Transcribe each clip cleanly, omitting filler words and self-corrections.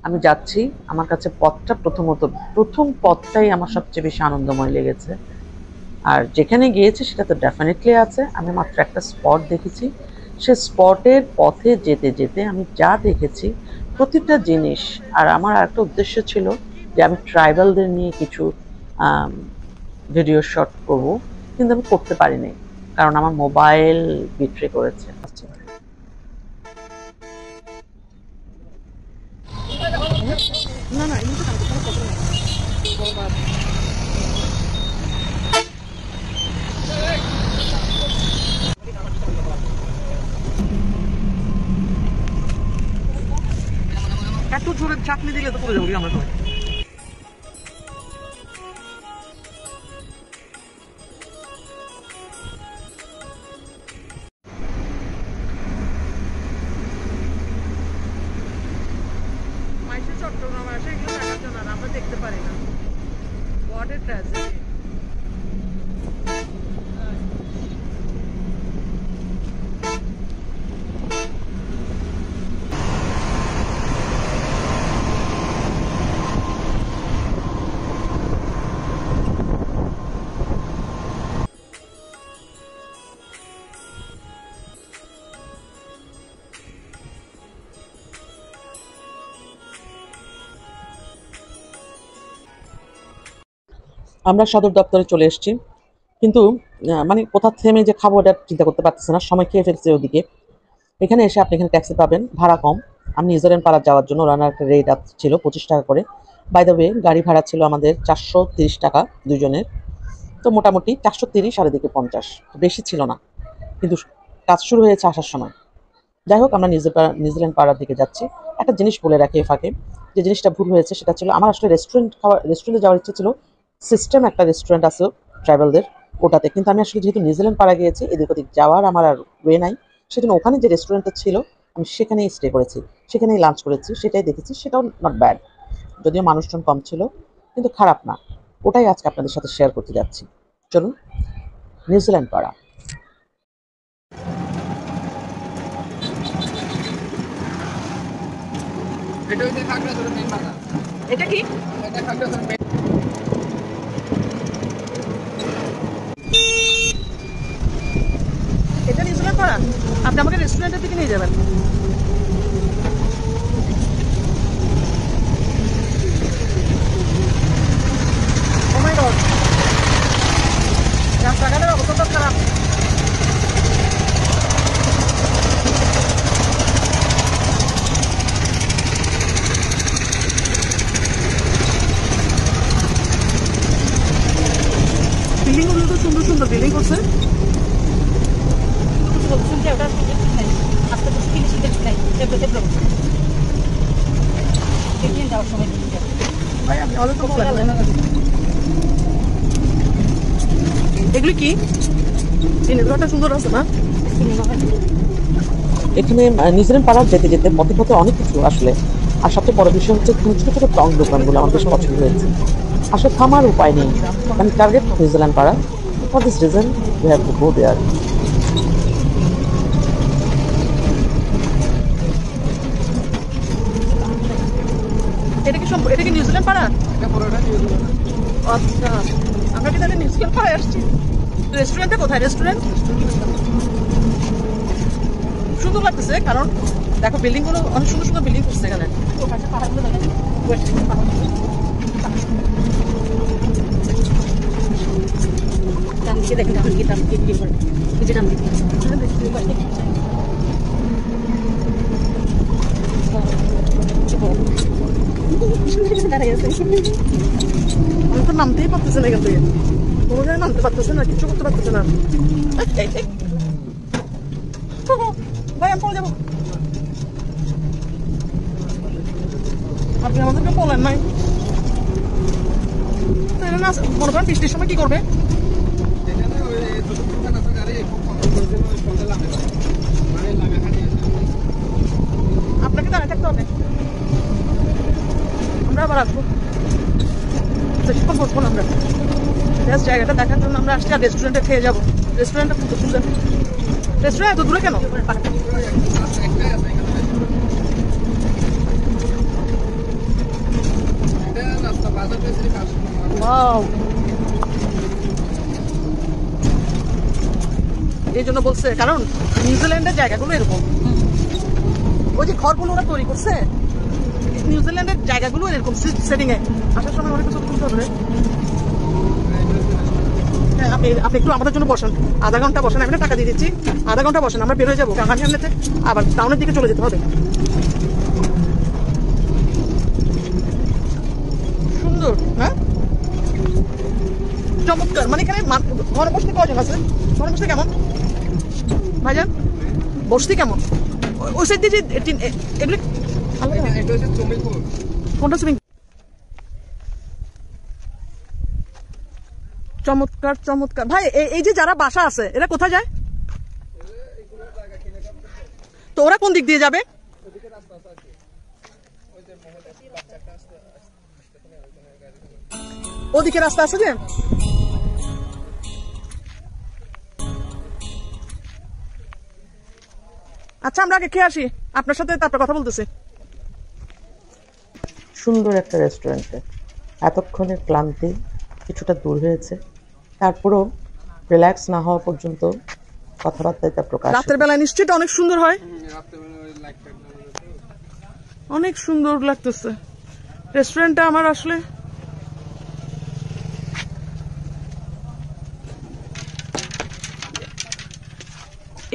আমি যাচ্ছি, আমার কাছে পথটা প্রথম পথটাই আমার সবচেয়ে বেশি আনন্দময় লেগেছে। আর যেখানে গিয়েছি সেটা তো ডেফিনেটলি আছে। আমি মাত্র একটা স্পট দেখেছি। সে স্পটের পথে যেতে যেতে আমি যা দেখেছি প্রতিটা জিনিস, আর আমার আরেকটা উদ্দেশ্য ছিল যে আমি ট্রাইবালদের নিয়ে কিছু ভিডিও শট করব, কিন্তু আমি করতে পারিনি কারণ আমার মোবাইল বিট্রে করেছে। না না এমনি তো এত জোরে চাটনি দিলে তো পড়ে যাবো আমরা সবাই। চট্টগ্রামে আসে এগুলো দেখার জন্য, আর আমরা দেখতে পারি না। What a tragedy. আমরা সদর দপ্তরে চলে এসেছি, কিন্তু মানে কোথা থেমে যে খাবো এটা চিন্তা করতে পারতেছি না, সময় খেয়ে ফেলছে ওদিকে। এখানে এসে আপনি এখানে ট্যাক্সি পাবেন, ভাড়া কম। আমি নিউজিল্যান্ড পাড়া যাওয়ার জন্য রানার একটা রেট ছিল 25 টাকা করে। বাই দ্য ওয়ে গাড়ি ভাড়া ছিল আমাদের 430 টাকা দুজনের। তো মোটামুটি 430 আর এদিকে 50, বেশি ছিল না। কিন্তু কাজ শুরু হয়েছে আসার সময়। যাই হোক, আমরা নিউজিল্যান্ড পাড়ার দিকে যাচ্ছি। একটা জিনিস বলে রাখি ফাঁকে, যে জিনিসটা ভুল হয়েছে সেটা ছিল আমার আসলে রেস্টুরেন্টে যাওয়ার ইচ্ছে ছিল। সিস্টেম একটা রেস্টুরেন্ট আছে ট্রাইবালদের, ওটাতে। কিন্তু আমি আসলে যেহেতু নিউজিল্যান্ড পাড়া গিয়েছি, এদিক ওদিক যাওয়ার আমার আর ওয়ে নাই। সেজন্য ওখানে যে রেস্টুরেন্টটা ছিল আমি সেখানেই স্টে করেছি, সেখানেই লাঞ্চ করেছি, সেটাই দেখেছি। সেটাও নট ব্যাড, যদিও মানুষজন কম ছিল, কিন্তু খারাপ না। ওটাই আজকে আপনাদের সাথে শেয়ার করতে যাচ্ছি। চলুন, নিউজিল্যান্ড পাড়া। এটা কি? এটা নিউজিল্যান্ড পাড়া। আপনি আমাকে রেস্টুরেন্টের দিকে নিয়ে যাবেন। ও মাই গড, রাস্তাঘাটের অবস্থা তো খারাপ। বিল্ডিং গুলো তো সুন্দর সুন্দর বিল্ডিং করছে। এগুলি কি? ঘরটা সুন্দর আছে না? এখানে নিউজিল্যান্ড পাড়া যেতে যেতে পথে পথে অনেক কিছু আসলে। আর সবচেয়ে বড় বিষয় হচ্ছে ছোট ছোট টং দোকানগুলো আমার বেশ পছন্দ হয়েছে। আসলে থামার উপায় নেই, মানে টার্গেট নিউজিল্যান্ড পাড়া। For this reason we have to go there. এটা কি নিউজিল্যান্ড পাড়া? আচ্ছা, আমরা কি তাহলে নিউজিল্যান্ড পাড়ায় আসছি? রেস্টুরেন্টটা কোথায়? রেস্টুরেন্ট সুন্দর লাগতেছে, কারণ দেখো বিল্ডিং গুলো অনেক সুন্দর সুন্দর বিল্ডিং করছে এখানে। আমি তো নামতেই পারতেছে না এখান থেকে, কোনো জায়গায় নামতে পারতেছে না, কিছু করতে পারতেছে না। ভাই আমি পড়ে যাবো, আপনি আমাদেরকে বলেন নাই। মনে করেন বৃষ্টির সময় কি করবে? আপনাকে দাঁড়িয়ে থাকতে হবে, আমরা আবার আসবো, চেষ্টা করবো আমরা। জায়গাটা দেখার জন্য আমরা আসছি, আর রেস্টুরেন্টে খেয়ে যাবো। রেস্টুরেন্টটা খুব সুন্দর। রেস্টুরেন্ট এত দূরে কেন? জন্য বলছে, কারণ নিউজিল্যান্ডের জায়গাগুলো এরকম, ওই যে ঘরগুলো ওরা তৈরি করছে, নিউজিল্যান্ডের জায়গাগুলো এরকম সেটিং এ। আসার সময় অনেক কিছু তুলতে হবে। হ্যাঁ, আপনি একটু আমাদের জন্য বসেন, আধা ঘন্টা বসেন, আমি টাকা দিয়ে দিচ্ছি, আধা ঘন্টা বসেন, আমরা বের হয়ে যাবো। আমি এমনিতে আবার টাউনের দিকে চলে যেতে হবে। সুন্দর, হ্যাঁ চমৎকার। মানে এখানে ঘরে বসতে কজন আছে? ঘরে বসতে কেমন ভাইজান? বসতে কেমন? ওই সাইড দিয়ে এগুলি কোনটা সুইমিং? চমৎকার চমৎকার ভাই। এই যে যারা বাসা আছে এরা কোথায় যায়? তো ওরা কোন দিক দিয়ে যাবে? ওদিকে রাস্তা আছে যে। আচ্ছা, আমরা আগে খেয়ে আসি, আপনার সাথে তারপর কথা বলতেছি। সুন্দর একটা রেস্টুরেন্টে এতক্ষণের ক্লান্তি কিছুটা দূর হয়েছে, তারপরও রিল্যাক্স না হওয়া পর্যন্ত কথাবার্তায় তা প্রকাশ। রাতের বেলায় নিশ্চয়ই অনেক সুন্দর হয়, অনেক সুন্দর লাগতেছে রেস্টুরেন্টটা আমার। আসলে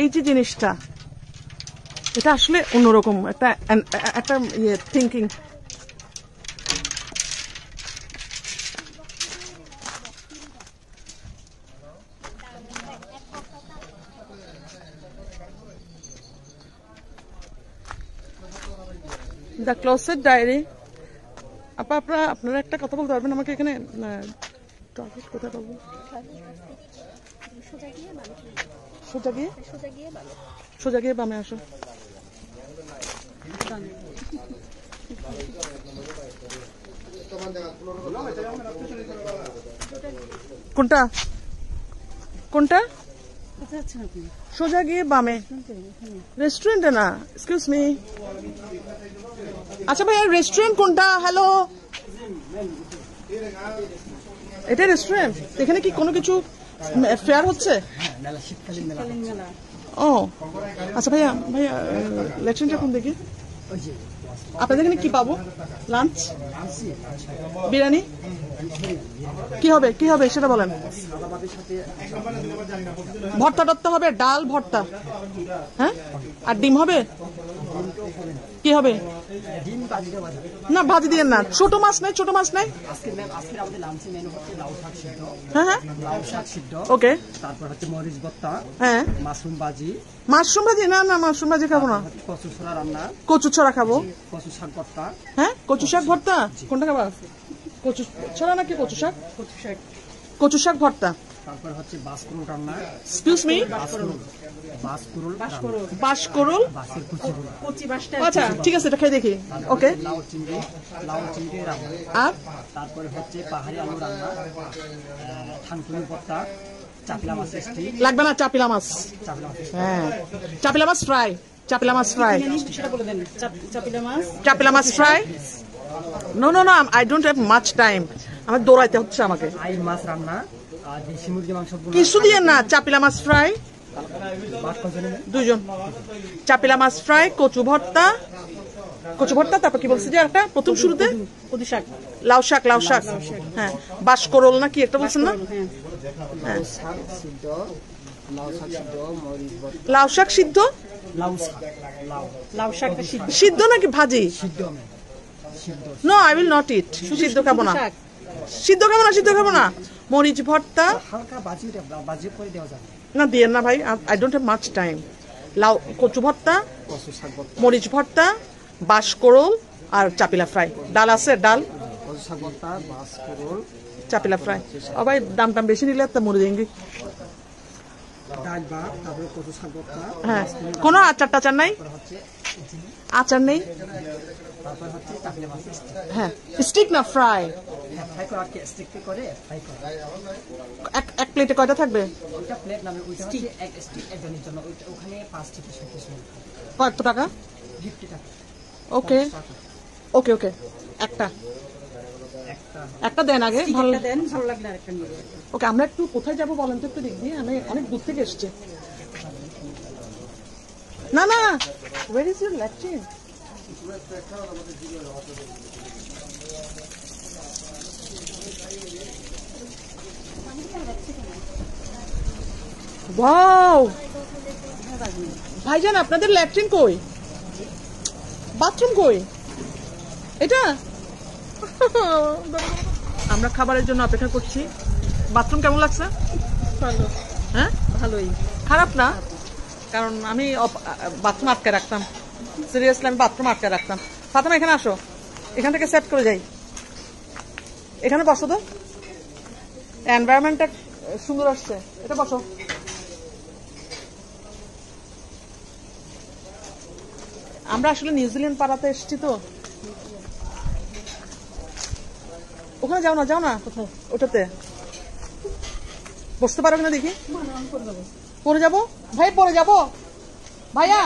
এই যে জিনিসটা, এটা আসলে অন্যরকম একটা ইয়ে থিঙ্কিং। The closet diary. আপা, আপনারা একটা কথা বলতে পারবেন আমাকে? এখানে টয়লেট কোথায় পাবো? সোজা গিয়ে বামে আসো। কোনটা কোনটা? সোজা গিয়ে বামে, রেস্টুরেন্টে না। Excuse me. আচ্ছা ভাই, রেস্টুরেন্ট কোনটা? হ্যালো, এটা রেস্টুরেন্ট? এখানে কি কোনো কিছু ফেয়ার হচ্ছে? ও আচ্ছা ভাইয়া, লেকচারটা কোন দিকে? আপনাদের এখানে কি পাবো? লাঞ্চ, বিরিয়ানি কি হবে? কি হবে সেটা বলেন। ভর্তা টর্তা হবে? ডাল ভর্তা, হ্যাঁ, আর ডিম হবে? কি হবে? না, ভাজি দিয়ে না। ছোট মাছ নাই? ছোট মাছ নাই? হ্যাঁ হ্যাঁ, ওকে। তারপর হচ্ছে মরিচ ভর্তা, হ্যাঁ, মাশরুম ভাজি। মাশরুম ভাজি? না না, মাশরুম ভাজি খাবো না। কচু ছড়া রান্না, কচু ছড়া খাবো। কচু শাক ভর্তা, হ্যাঁ, কচু শাক ভর্তা। কোনটা খাবা? কচু ছড়া নাকি কচু শাক? কচু শাক ভর্তা। তারপর হচ্ছে বাসকরুল রান্না। এক্সকিউজ মি, বাসকরুল। আচ্ছা ঠিক আছে, এটা খেয়ে দেখি। ওকে। লাউ চিংড়ি রান্না। আর তারপরে হচ্ছে পাহাড়ি আলু রান্না, থানকুনি ভর্তা, চাপিলা মাছ স্টিক। লাগবে না চাপিলা মাছ? হ্যাঁ, চাপিলা মাছ ফ্রাই। চাপিলা মাছ ফ্রাই, চাপিলা মাছ fry. No no no, I don't have much time, আমার দৌড়াইতে হচ্ছে আমাকে। আই মাছ রান্না, দেশি মুরগি মাংস। কিছু দিয়ে না, চাপিলা মাছ ফ্রাই। দুইজন। চাপিলা মাছ ফ্রাই, কচু ভর্তা। কচু ভর্তা, তারপর কি বলছি যে একটা প্রথম শুরুতে? লাউ শাক। লাউ শাক, হ্যাঁ। বাসকরল না কি একটা বলছেন না? হ্যাঁ, লাউ শাক সিদ্ধ। লাউ শাক সিদ্ধ নাকি ভাজি? নো, আই উইল নট ইট। সিদ্ধ খাবো না, সিদ্ধ খাবো না, সিদ্ধ খাবো না। মরিচ ভর্তা না, দিয়ে না ভাই, I don't have much time. লাউ, কচু ভর্তা, মরিচ ভর্তা, বাসকরল আর চাপিলা ফ্রাই। ডাল আছে? ডাল, চাপিলা ফ্রাই। ও ভাই, দাম টাম বেশি নিলে একটা মরে যাঙ্গি। হ্যাঁ, কোনো আচার টাচার নাই? আচার নেই? হ্যাঁ, স্টিক না ফ্রাই? এক প্লেটে কয়টা থাকবে? কত টাকা? ওকে ওকে ওকে, একটা দেন আগে, ভালো লাগলে আরেকটা নিয়ে। ওকে, আমরা একটু কোথায় যাবো বলেন তো একটু দিক দিয়ে? আমি অনেক দূর থেকে এসছি। না না, where is your latrine? Wow! ভাইজান আপনাদের ল্যাট্রিন কই, বাথরুম কই? এটা আমরা খাবারের জন্য অপেক্ষা করছি। বাথরুম কেমন লাগছে? ভালো, হ্যাঁ ভালোই। খারাপ না, কারণ আমি বাথরুম আটকে রাখতাম, সিরিয়াসলি আমি বাথরুম আটকে রাখতাম। ফাতেমা এখানে আসো, এখান থেকে সেট করে যাই, এখানে বসো তো, এনভায়রনমেন্টটা সুন্দর আসছে, এটা বসো। আমরা আসলে নিউজিল্যান্ড পাড়াতে এসেছি তো। ওখানে যাও না, যাও না, কোথায় ওটাতে বসতে পারো কিনা দেখি। পরে যাবো ভাই, পরে যাবো ভাইয়া,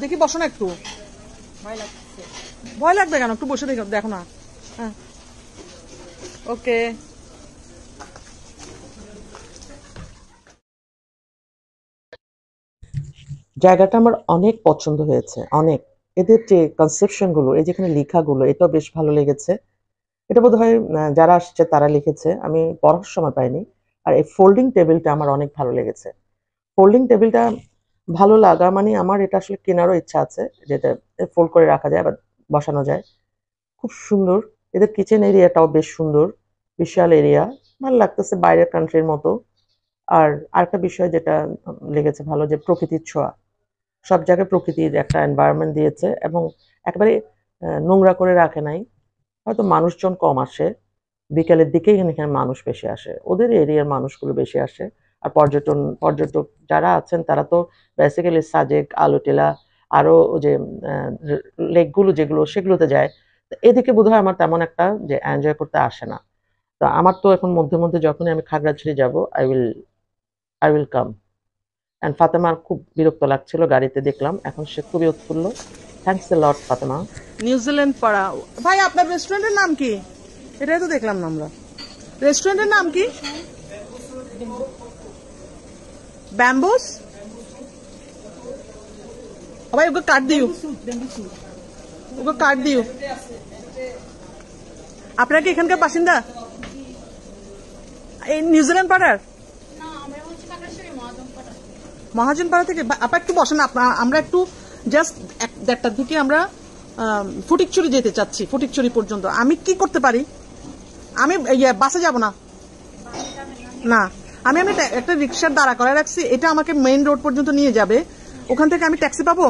দেখি বসো না একটু। ভয় লাগবে কেন, একটু বসে দেখো না। হ্যাঁ ওকে। জায়গাটা আমার অনেক পছন্দ হয়েছে, অনেক। এদের যে কনসেপশন গুলো, এই যেখানে লেখাগুলো, এটাও বেশ ভালো লেগেছে। এটা বোধহয় যারা আসছে তারা লিখেছে, আমি পড়ার সময় পাইনি। আর এই ফোল্ডিং টেবিলটা আমার অনেক ভালো লেগেছে। ফোল্ডিং টেবিলটা ভালো লাগা মানে আমার এটা আসলে কেনারও ইচ্ছা আছে, যেটা ফোল্ড করে রাখা যায় বা বসানো যায়। খুব সুন্দর। এদের কিচেন এরিয়াটাও বেশ সুন্দর, বিশাল এরিয়া, ভালো লাগতেছে, বাইরের কান্ট্রির মতো। আর আরেকটা বিষয় যেটা লেগেছে ভালো, যে প্রকৃতির ছোঁয়া, সব জায়গায় প্রকৃতির একটা এনভায়রনমেন্ট দিয়েছে এবং একেবারে নোংরা করে রাখে নাই। হয়তো মানুষজন কম আসে, বিকেলের দিকেই এখানে মানুষ বেশি আসে, ওদের এরিয়ার মানুষগুলো বেশি আসে। আর পর্যটক যারা আছেন তারা তো বেসিক্যালি সাজেক, আলোটেলা, আরো যে লেকগুলো যেগুলো সেগুলোতে যায়। তো এদিকে বোধহয় আমার তেমন একটা যে এনজয় করতে আসে না। তো আমার তো এখন মধ্যে মধ্যে যখনই আমি খাগড়াছড়ি যাব, আই উইল কাম। অ্যান্ড ফাতেমার খুব বিরক্ত লাগছিল গাড়িতে, দেখলাম এখন সে খুবই উৎফুল্ল। Thanks a lot Fatema. New Zealand পাড়া। ভাই আপনার রেস্টুরেন্টের নাম কি? এটাই তো দেখলাম না আমরা। রেস্টুরেন্টের নাম কি? ব্যাম্বুস। ভাই ওকে কাট দিও, ওকে কাট দিও। আপনারা কি এখানকার বাসিন্দা, এই নিউজিল্যান্ড পাড়ার? মহাজন পাড়া থেকে। আপা একটু বসেন, আমরা একটু জাস্ট 1-1:30 দিকে আমরা ফটিকছড়ি যেতে চাচ্ছি, ফটিকছড়ি পর্যন্ত। আমি কি করতে পারি? আমি বাসে যাব না, না আমি একটা রিক্সার দাঁড়া করে রাখছি, এটা আমাকে মেইন রোড পর্যন্ত নিয়ে যাবে। ওখান থেকে আমি ট্যাক্সি পাবো?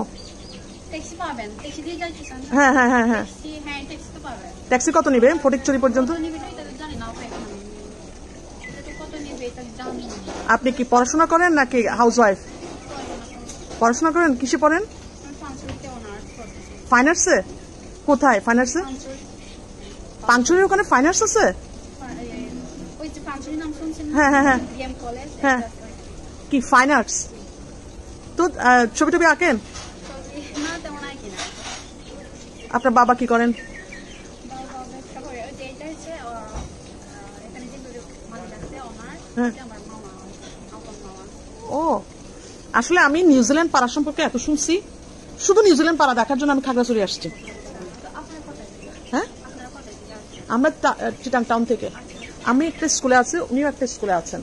হ্যাঁ হ্যাঁ হ্যাঁ হ্যাঁ, ট্যাক্সি কত নিবে ফটিকছড়ি পর্যন্ত? আপনি কি পড়াশোনা করেন নাকি হাউস ওয়াইফ? পড়াশোনা করেন, কিসে পড়েন? ফাইন আর্টসে। কোথায় ফাইন আর্টসে? পাঞ্চুরির ওখানে ফাইন আর্টস আছে? হ্যাঁ হ্যাঁ হ্যাঁ হ্যাঁ, কি ফাইন আর্টস? তো ছবি টবি আঁকেন? আপনার বাবা কি করেন? ও, আসলে আমি নিউজিল্যান্ড পাড়া সম্পর্কে এত শুনছি, শুধু নিউজিল্যান্ড পাড়া দেখার জন্য আমি খাগড়াছড়ি আসছি। হ্যাঁ, আমরা চিটাং টাউন থেকে। আমি একটা স্কুলে আছি, উনিও একটা স্কুলে আছেন।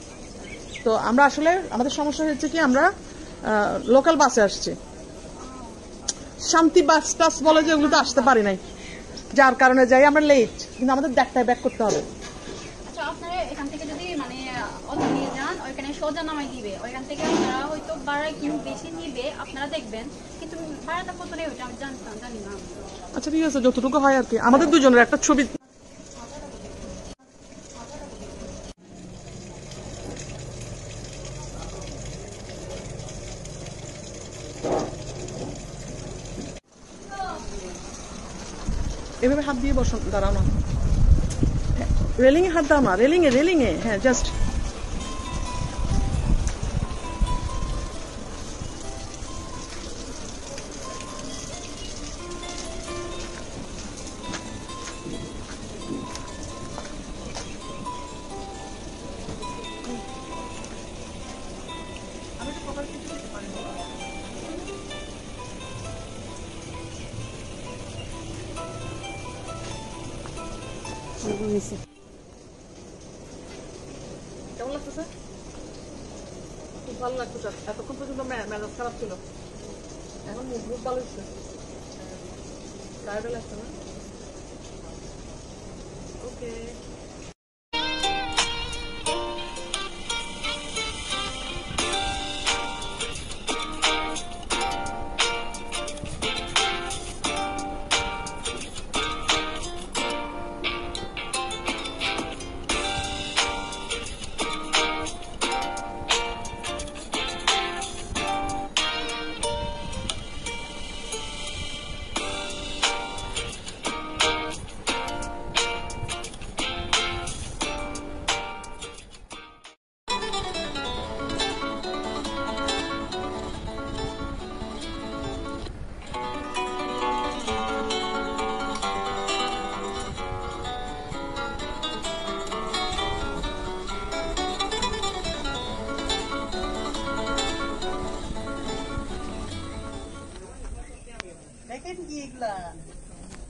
তো আমরা আসলে আমাদের সমস্যা হচ্ছে কি, আমরা লোকাল বাসে আসছি, শান্তি বাস টাস বলে যে ওগুলোতে আসতে পারি নাই, যার কারণে যাই আমরা লেট, কিন্তু আমাদের দেড়টায় ব্যাক করতে হবে। আপনারা এখান থেকে যদি মানে অটো নিয়ে যান, ওইখানে সোজা নামাই দিবে, ওইখান থেকে আপনারা হয়তো ভাড়া একটু বেশি নিবে, আপনারা দেখবেন, কিন্তু ভাড়াটা কত নেই ওইটা আমি জানি না। আচ্ছা ঠিক আছে, যতটুকু হয় আর কি। আমাদের দুজনের একটা ছবি। এভাবে হাত দিয়ে বসো, দাঁড়াও না, রেলিং এ হাত দাও না, রেলিং এ, হ্যাঁ জাস্ট। আমি তো কেমন লাগতেছে? খুব ভালো লাগতেছে। এতক্ষণ পর্যন্ত মেজাজ খারাপ ছিল, এখন মুখ ভালো হচ্ছে। টায়ার্ড লাগছে না? ওকে।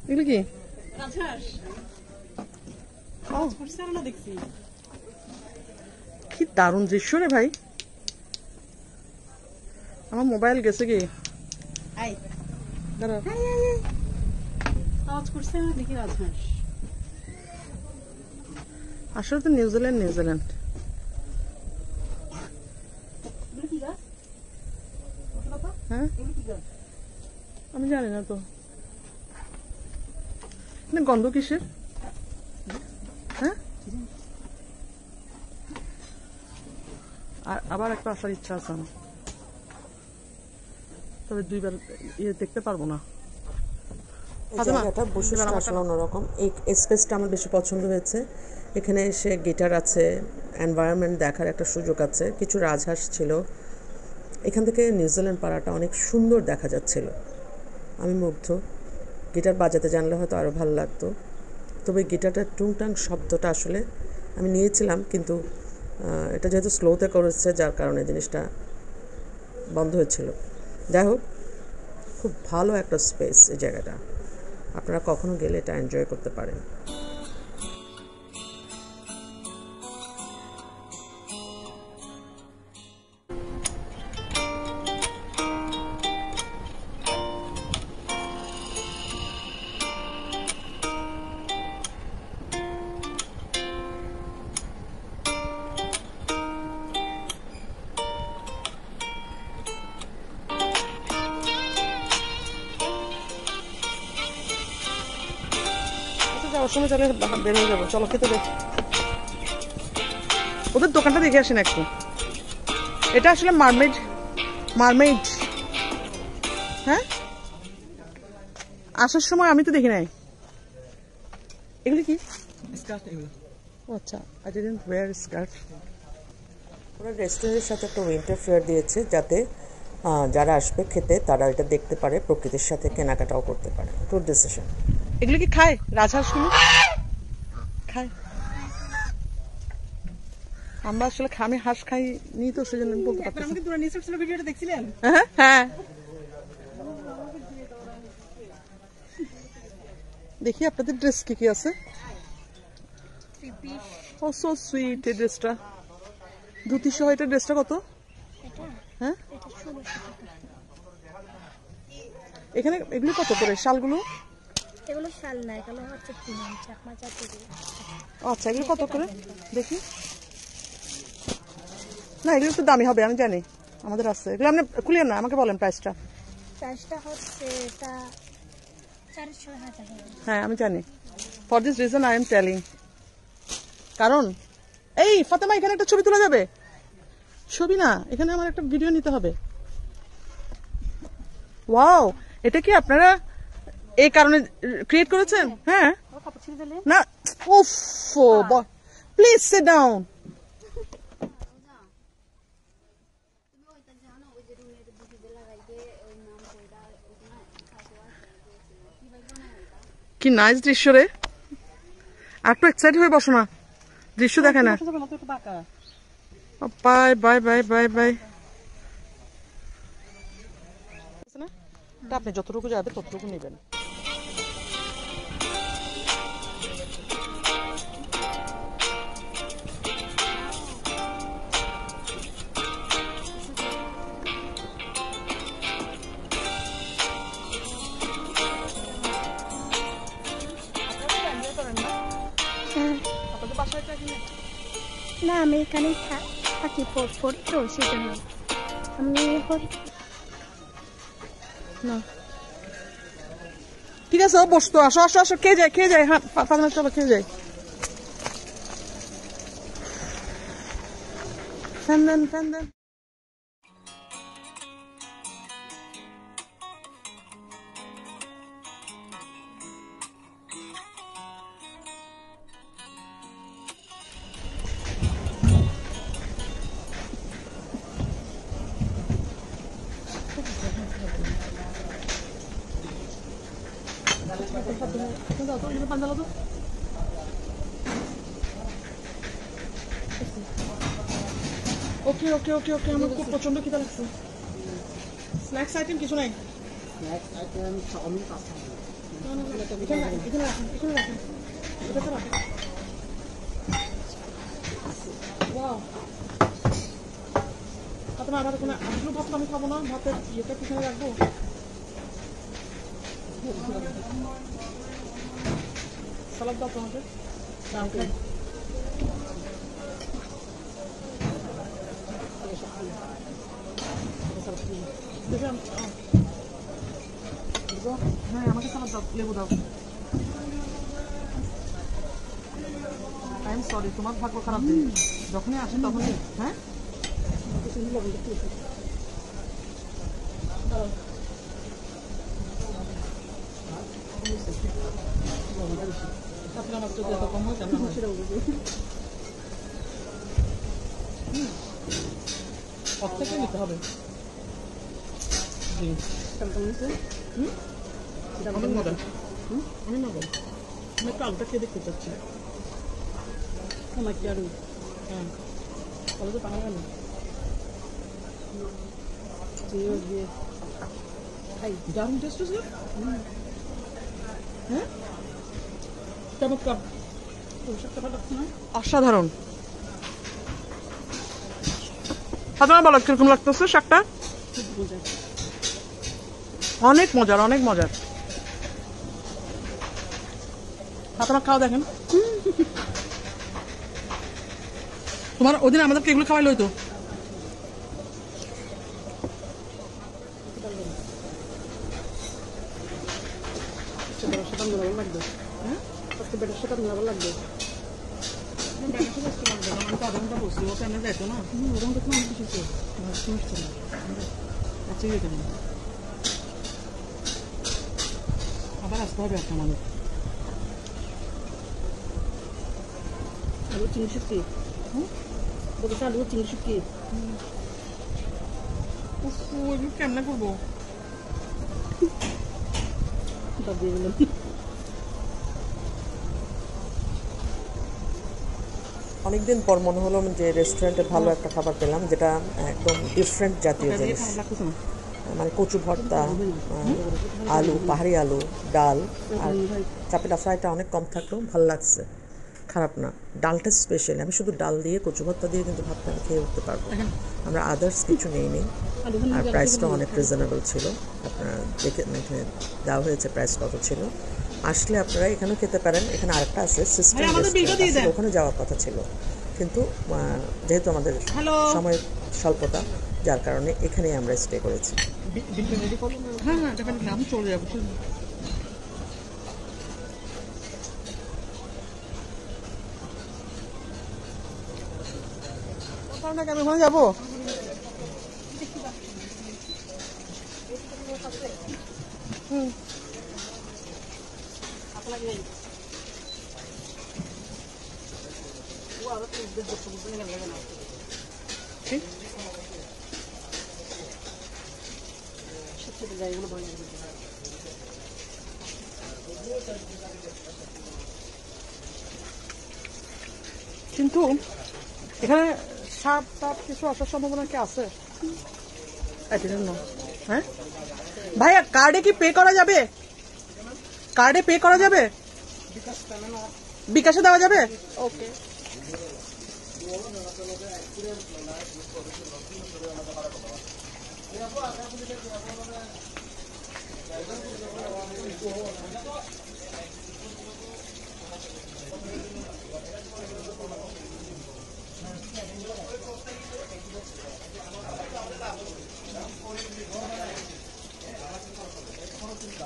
এগুলো কি? কি দারুণ দৃশ্য রে ভাই। আমার মোবাইল গেছে কি? আসলে তো নিউজিল্যান্ড হ্যাঁ, আমি জানি না তো গন্ধ কিসের। হ্যাঁ, আর আবার একটা আসার ইচ্ছা আছে আমার, তবে দুইবার দেখতে পারবো না। জায়গাটা বৈশিষ্ট্য আসলে অন্যরকম। এই স্পেসটা আমার বেশি পছন্দ হয়েছে। এখানে এসে গিটার আছে, এনভায়রনমেন্ট দেখার একটা সুযোগ আছে, কিছু রাজহাঁস ছিল। এখান থেকে নিউজিল্যান্ড পাড়াটা অনেক সুন্দর দেখা যাচ্ছিল। আমি মুগ্ধ। গিটার বাজাতে জানলে হয়তো আরও ভালো লাগতো, তবে গিটারটার টুংটাং শব্দটা আসলে আমি নিয়েছিলাম, কিন্তু এটা যেহেতু স্লোতে করেছে যার কারণে জিনিসটা বন্ধ হয়েছিল। যাই হোক, খুব ভালো একটা স্পেস এই জায়গাটা, আপনারা কখনো গেলে এটা এনজয় করতে পারেন। যাওয়ার সময় চলে বের হয়ে যাবো, চলো খেতে দেখ। ওদের দোকানটা দেখে আসেন একটু। এটা আসলে মারমেড। হ্যাঁ, আসার সময় আমি তো দেখি নাই। এগুলি কি? স্কার্ট এগুলো। আচ্ছা, আই ডিডন্ট ওয়্যার স্কার্ট। ওরা রেস্টুরেন্টের সাথে একটা উইন্টার ফেয়ার দিয়েছে, যাতে যারা আসবে খেতে তারা এটা দেখতে পারে, প্রকৃতির সাথে কেনাকাটাও করতে পারে। Good decision. এগুলো কি খায়? রাজহাঁসগুলো খায়? আমরা আসলে আমি হাঁস খাই নি, তো সেজন্য বলতে পারছি। হ্যাঁ, দেখি আপনাদের ড্রেস কি কি আছে। ও সো সুইট। এই ড্রেসটা ধুতি সহ, এটা ড্রেসটা কত? হ্যাঁ, এখানে এগুলো কত করে? শালগুলো? এগুলো শাল না, এগুলো হচ্ছে চাকমা জাতি। আচ্ছা, এগুলো কত করে দেখি? না, এগুলো একটু দামি হবে, আমি জানি, আমাদের আছে এগুলো। আপনি খুলিয়ে না, আমাকে বলেন প্রাইসটা। প্রাইসটা হচ্ছে এটা 4,500 টাকা। হ্যাঁ, আমি জানি। For this reason I am telling. কারণ এই ফাতেমা, এখানে একটা ছবি তোলা যাবে? ছবি না, এখানে আমার একটা ভিডিও নিতে হবে। ওয়াও, এটা কি আপনারা এই কারণে ক্রিয়েট করেছেন? হ্যাঁ না, উফ, প্লিজ সিট ডাউন। কি নাইস দৃশ্য রে। একটু এক্সাইটেড হয়ে বসো না, দৃশ্য দেখে না। Bye bye bye bye bye. আপনি যতটুকু যাবে ততটুকু নেবেন। না আমি এখানেই থাকি পড়ি তো সেই জন্য আমি না ঠিক আছে বসতো আসো আসো আসো খেয়ে যায় হ্যাঁ ফাতেমা চলো খেয়ে যায় ফ্যান দেন ওকে আমার খুব প্রচন্ড খিদা লাগছে স্ন্যাক্স আইটেম কিছু নাই এখানে রাখেন এটাতে রাখেন ওয়াও আপনার আবার কোনো আলু ভাত আমি খাবো না ভাতের ইয়েটা পিছনে রাখবো সালাদ দাও তোমাকে হ্যাঁ আমাকে সালাদ দাও লেবু দাও আই এম সরি তোমার ভাগ্য খারাপ দিন যখনই আসে তখনই হ্যাঁ আমার যদি এত কম হয় কেমন হয় প্রত্যেকে নিতে হবে অনেক মজা আমি একটু আলুটা খেয়ে দেখতে চাচ্ছি আমার কি আলু হ্যাঁ তাহলে তো টাকা গেল দারুণ টেস্ট হচ্ছে হ্যাঁ চমৎকার অসাধারণ ফাতেমা বলো কিরকম লাগতেছে শাকটা অনেক মজার ফাতেমা খাওয়া দেখেন তোমার ওদিন আমাদেরকে এগুলো খাওয়াইলো তো লাগবে আবার আসতে হবে একটা মানুষ আলু চিংড়ি শুকি বলতে আলু চিংড়ি শুকি কেমনে করবো অনেকদিন পর মনে হলো যে রেস্টুরেন্টে ভালো একটা খাবার পেলাম, যেটা একদম ডিফারেন্ট জাতীয় জিনিস, মানে কচু ভর্তা, আলু, পাহাড়ি আলু, ডাল, আর চাপেটা ফ্রাইটা অনেক কম থাকলেও ভালো লাগছে, খারাপ না। ডালটা স্পেশাল, আমি শুধু ডাল দিয়ে কচু ভর্তা দিয়ে কিন্তু ভাতটা খেয়ে উঠতে পারবো, আমরা আদার্স কিছু নেই। আর প্রাইসটা অনেক রিজনেবল ছিল, আপনারা দেখে দেওয়া হয়েছে প্রাইস কত ছিল। আসলে আপনারা এখানেও খেতে পারেন, এখানে আরেকটা আছে সিস্টেম, ওখানে যাওয়ার কথা ছিল, কিন্তু যেহেতু আমাদের সময় স্বল্পতা, যার কারণে এখানেই আমরা স্টে করেছি। আমি চলে যাবো। আমি ওখানে যাবো, কিন্তু এখানে সাপ টাপ কিছু আসার সম্ভাবনা কি আছে? হ্যাঁ ভাইয়া, কার্ডে কি পে করা যাবে? কার্ডে পে করা যাবে? বিকাশে দেওয়া যাবে? ওকে।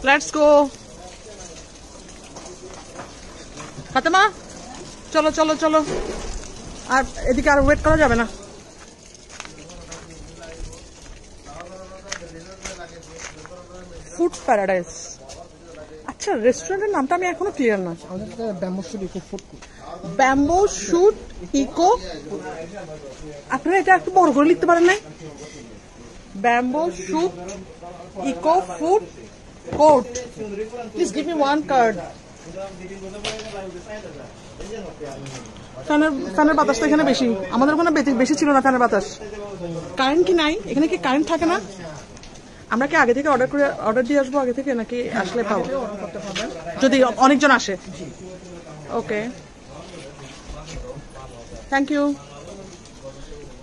লেটস গো ফাতেমা, চলো চলো চলো। আর এদিকে আর ওয়েট করা যাবে না। Food paradise. আচ্ছা, রেস্টুরেন্টের নামটা আমি এখনো ক্লিয়ার না। Bamboo shoot eco. আপনারা এটা একটু বড় করে লিখতে পারেন নাই? Bamboo shoot eco food court. Please give me one card. ফ্যানের বাতাসটা এখানে বেশি, আমাদের ওখানে বেশি ছিল না ফ্যানের বাতাস। কারেন্ট কি নাই এখানে? কি কারেন্ট থাকে না? আমরা কি আগে থেকে অর্ডার দিয়ে আসবো আগে থেকে, নাকি আসলে পাবো? যদি অনেকজন আসে। ওকে, থ্যাংক ইউ।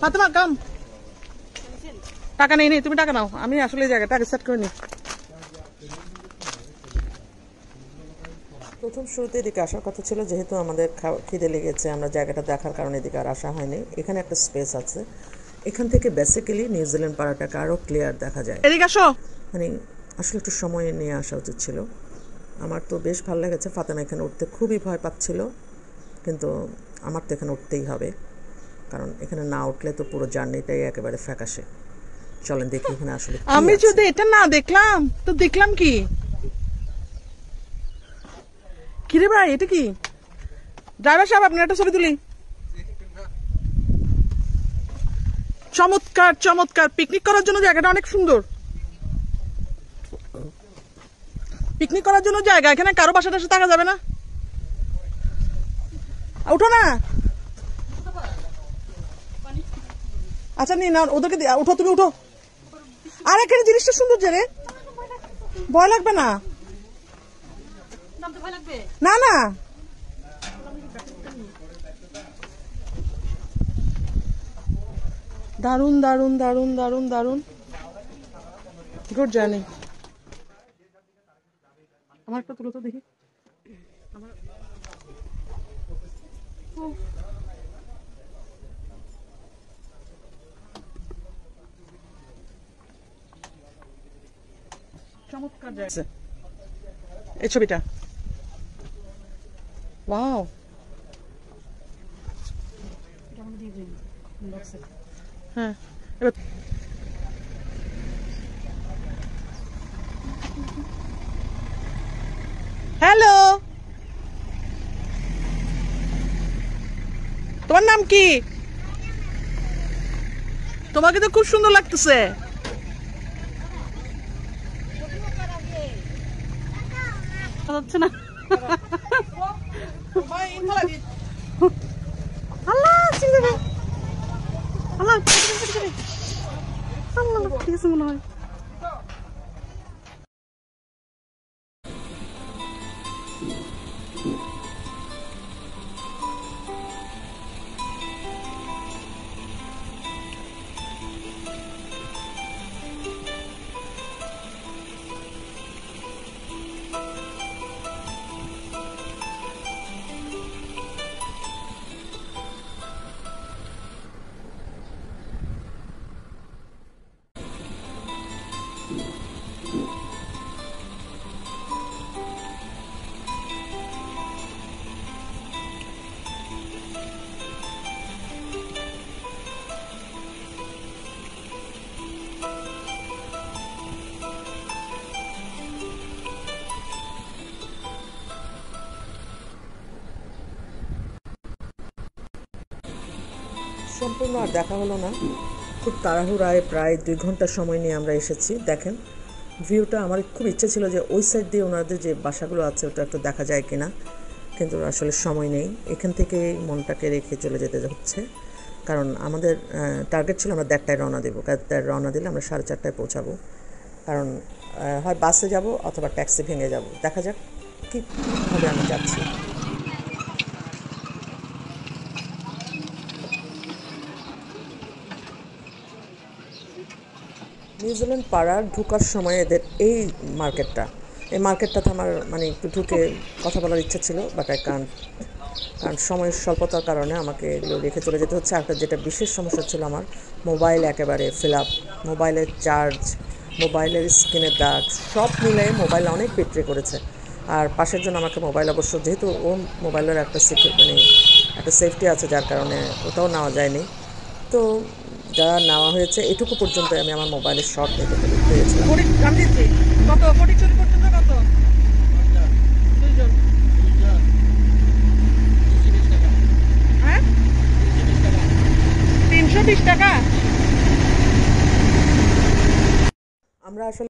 ফাতেমা কাম। টাকা নেই, তুমি টাকা নাও, আমি আসলে এই জায়গাটা আগে সেট করে নিই। প্রথম শুরুতে এদিকে আসার কথা ছিল, যেহেতু আমাদের খিদে লেগেছে, আমরা জায়গাটা দেখার কারণে এদিকে আর আসা হয়নি। এখানে একটা স্পেস আছে, এখান থেকে বেসিক্যালি নিউজিল্যান্ড পাড়াটাকে আরও ক্লিয়ার দেখা যায়। এদিকে আসো। মানে আসলে একটু সময় নিয়ে আসা উচিত ছিল। আমার তো বেশ ভালো লেগেছে। ফাতেমা এখানে উঠতে খুবই ভয় পাচ্ছিল, কিন্তু আমার তো এখানে উঠতেই হবে, কারণ এখানে না উঠলে তো পুরো জার্নিটাই একেবারে ফ্যাকাশে। চলেন দেখি এখানে আসলে আমি যদি এটা না দেখলাম তো দেখলাম কি? কিরে ভাই, এটা কি? ড্রাইভার সাহেব, আপনি একটা ছবি তুলি। চমৎকার চমৎকার। পিকনিক করার জন্য জায়গাটা অনেক সুন্দর। পিকনিক করার জন্য জায়গা, এখানে কারো বাসা টাসা থাকা যাবে না। উঠো না। আচ্ছা নিয়ে না, ওদেরকে উঠো, তুমি উঠো। আর এখানে জিনিসটা সুন্দর যে রে, ভয় লাগবে না? না না, দারুন দারুন দারুন দারুন দারুন। Good journey. আমার একটা তুলো তো দেখি। চমৎকার জায়গা এই ছবিটা। ওয়াও, হ্যাঁ এবার হ্যালো, তোমার নাম কি? তোমাকে তো খুব সুন্দর লাগতেছে। হচ্ছে না। আল্লাহ আল্লাহ আল্লাহ, ঠিক আছে মনে হয়। সম্পূর্ণ আর দেখা হলো না, খুব তাড়াহুড়ায় প্রায় 2 ঘন্টা সময় নিয়ে আমরা এসেছি। দেখেন ভিউটা, আমার খুব ইচ্ছে ছিল যে ওই সাইড দিয়ে ওনাদের যে বাসাগুলো আছে ওটা একটু দেখা যায় কিনা, কিন্তু আসলে সময় নেই। এখান থেকে মনটাকে রেখে চলে যেতে হচ্ছে, কারণ আমাদের টার্গেট ছিল আমরা 1:30টায় রওনা দেবো। 1:30টায় রওনা দিলে আমরা 4:30টায় পৌঁছাবো, কারণ হয় বাসে যাব অথবা ট্যাক্সি ভেঙে যাব। দেখা যাক কীভাবে আমি যাচ্ছি। নিউজিল্যান্ড পাড়ার ঢোকার সময় এদের এই মার্কেটটাতে আমার মানে একটু ঢুকে কথা বলার ইচ্ছা ছিল, বাট কারণ সময়ের স্বল্পতার কারণে আমাকে এগুলো রেখে চলে যেতে হচ্ছে। একটা যেটা বিশেষ সমস্যা ছিল, আমার মোবাইল একেবারে ফিল আপ, মোবাইলের চার্জ মোবাইলের স্ক্রিনের দাগ সব মিলে মোবাইল অনেক বেট্রে করেছে। আর পাশের জন্য আমাকে মোবাইল অবশ্য, যেহেতু ও মোবাইলের একটা একটা সেফটি আছে, যার কারণে ওটাও নেওয়া যায়নি। তো যা নেওয়া হয়েছে এটুকু পর্যন্ত আমি আমার মোবাইলের শর্ট নিতে পেরেছিলাম। আমি দিচ্ছি কত 47 পর্যন্ত কত 2 জন হ্যাঁ 320 টাকা। আমরা আসলে